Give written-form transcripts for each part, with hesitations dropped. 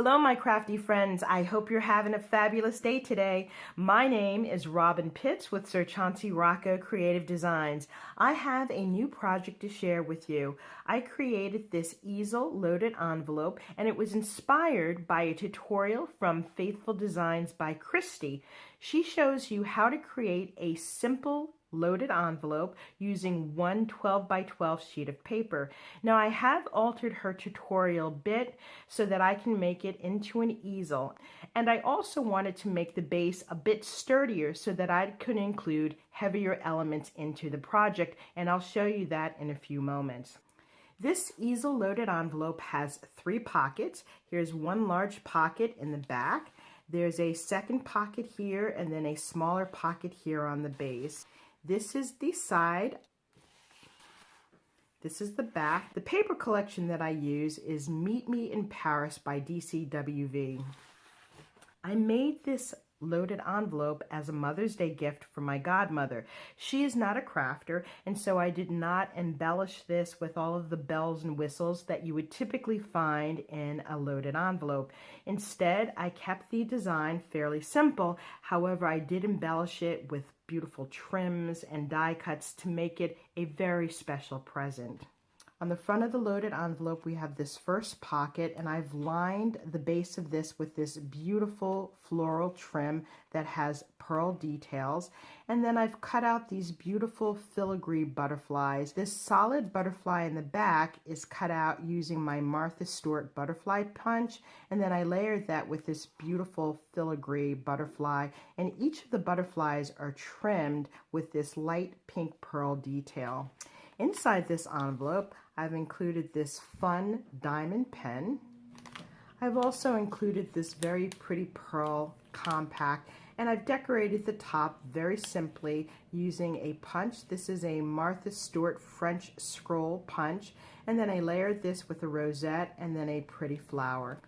Hello, my crafty friends. I hope you're having a fabulous day today. My name is Robyn Pitts with Sir Chauncey Rocco Creative Designs. I have a new project to share with you. I created this easel loaded envelope, and it was inspired by a tutorial from Faithful Designs by Christy. She shows you how to create a simple loaded envelope using one 12 by 12 sheet of paper. Now I have altered her tutorial bit so that I can make it into an easel, and I also wanted to make the base a bit sturdier so that I could include heavier elements into the project, and I'll show you that in a few moments. This easel loaded envelope has 3 pockets. Here's one large pocket in the back. There's a second pocket here and then a smaller pocket here on the base. This is the side. This is the back. The paper collection that I use is Meet Me in Paris by DCWV. I made this loaded envelope as a Mother's Day gift for my godmother. She is not a crafter, and so I did not embellish this with all of the bells and whistles that you would typically find in a loaded envelope. Instead, I kept the design fairly simple. However, I did embellish it with beautiful trims and die cuts to make it a very special present. On the front of the loaded envelope, we have this first pocket, and I've lined the base of this with this beautiful floral trim that has pearl details. And then I've cut out these beautiful filigree butterflies. This solid butterfly in the back is cut out using my Martha Stewart butterfly punch, and then I layered that with this beautiful filigree butterfly, and each of the butterflies are trimmed with this light pink pearl detail. Inside this envelope, I've included this fun diamond pen. I've also included this very pretty pearl compact, and I've decorated the top very simply using a punch. This is a Martha Stewart French scroll punch, and then I layered this with a rosette and then a pretty flower.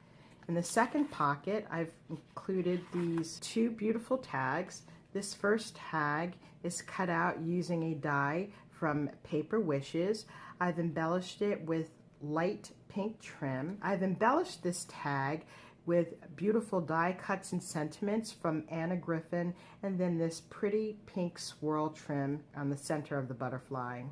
In the second pocket, I've included these 2 beautiful tags. This first tag is cut out using a die from Paper Wishes. I've embellished it with light pink trim. I've embellished this tag with beautiful die cuts and sentiments from Anna Griffin, and then this pretty pink swirl trim on the center of the butterfly.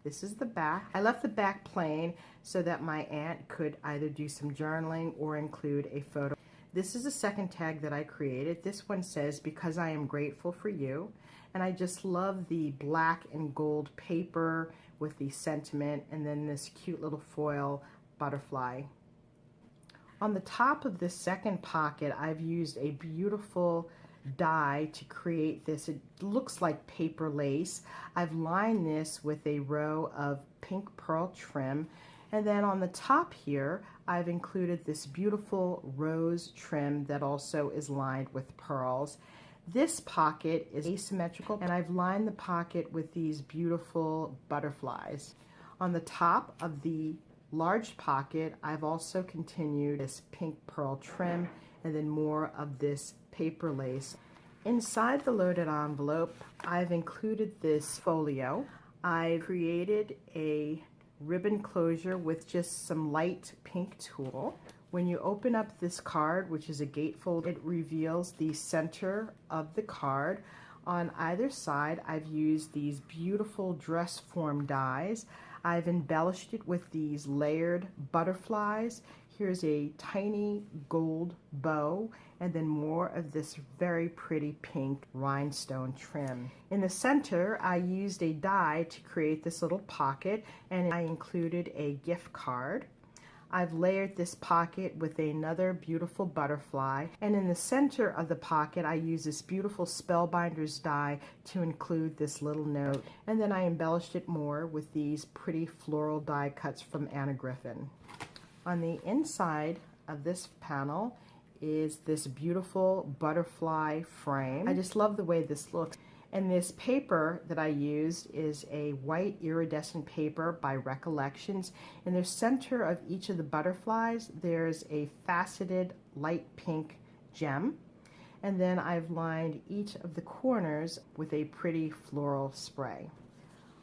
This is the back. I left the back plain so that my aunt could either do some journaling or include a photo. This is the second tag that I created. This one says, "Because I am grateful for you." And I just love the black and gold paper with the sentiment and then this cute little foil butterfly. On the top of this second pocket, I've used a beautiful die to create this. It looks like paper lace. I've lined this with a row of pink pearl trim. And then on the top here, I've included this beautiful rose trim that also is lined with pearls. This pocket is asymmetrical, and I've lined the pocket with these beautiful butterflies. On the top of the large pocket, I've also continued this pink pearl trim and then more of this paper lace. Inside the loaded envelope, I've included this folio. I've created a ribbon closure with just some light pink tulle. When you open up this card, which is a gatefold, it reveals the center of the card. On either side, I've used these beautiful dress form dies. I've embellished it with these layered butterflies. Here's a tiny gold bow, and then more of this very pretty pink rhinestone trim. In the center, I used a die to create this little pocket, and I included a gift card. I've layered this pocket with another beautiful butterfly, and in the center of the pocket I use this beautiful Spellbinders die to include this little note, and then I embellished it more with these pretty floral die cuts from Anna Griffin. On the inside of this panel is this beautiful butterfly frame. I just love the way this looks. And this paper that I used is a white iridescent paper by Recollections. In the center of each of the butterflies, there's a faceted light pink gem. And then I've lined each of the corners with a pretty floral spray.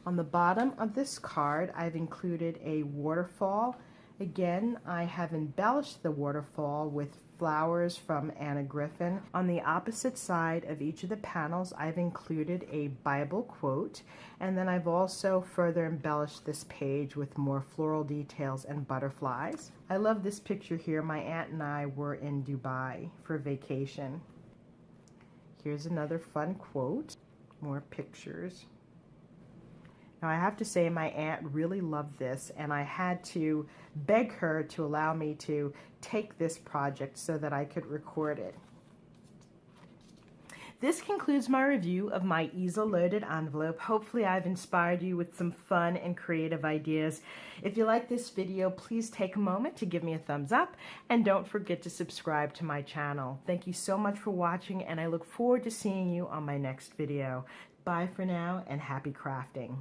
On the bottom of this card, I've included a waterfall, Again, I have embellished the waterfall with flowers from Anna Griffin. On the opposite side of each of the panels, I've included a Bible quote, and then I've also further embellished this page with more floral details and butterflies. I love this picture here. My aunt and I were in Dubai for vacation. Here's another fun quote, more pictures. Now I have to say my aunt really loved this, and I had to beg her to allow me to take this project so that I could record it. This concludes my review of my easel-loaded envelope. Hopefully I've inspired you with some fun and creative ideas. If you like this video, please take a moment to give me a thumbs up, and don't forget to subscribe to my channel. Thank you so much for watching, and I look forward to seeing you on my next video. Bye for now, and happy crafting.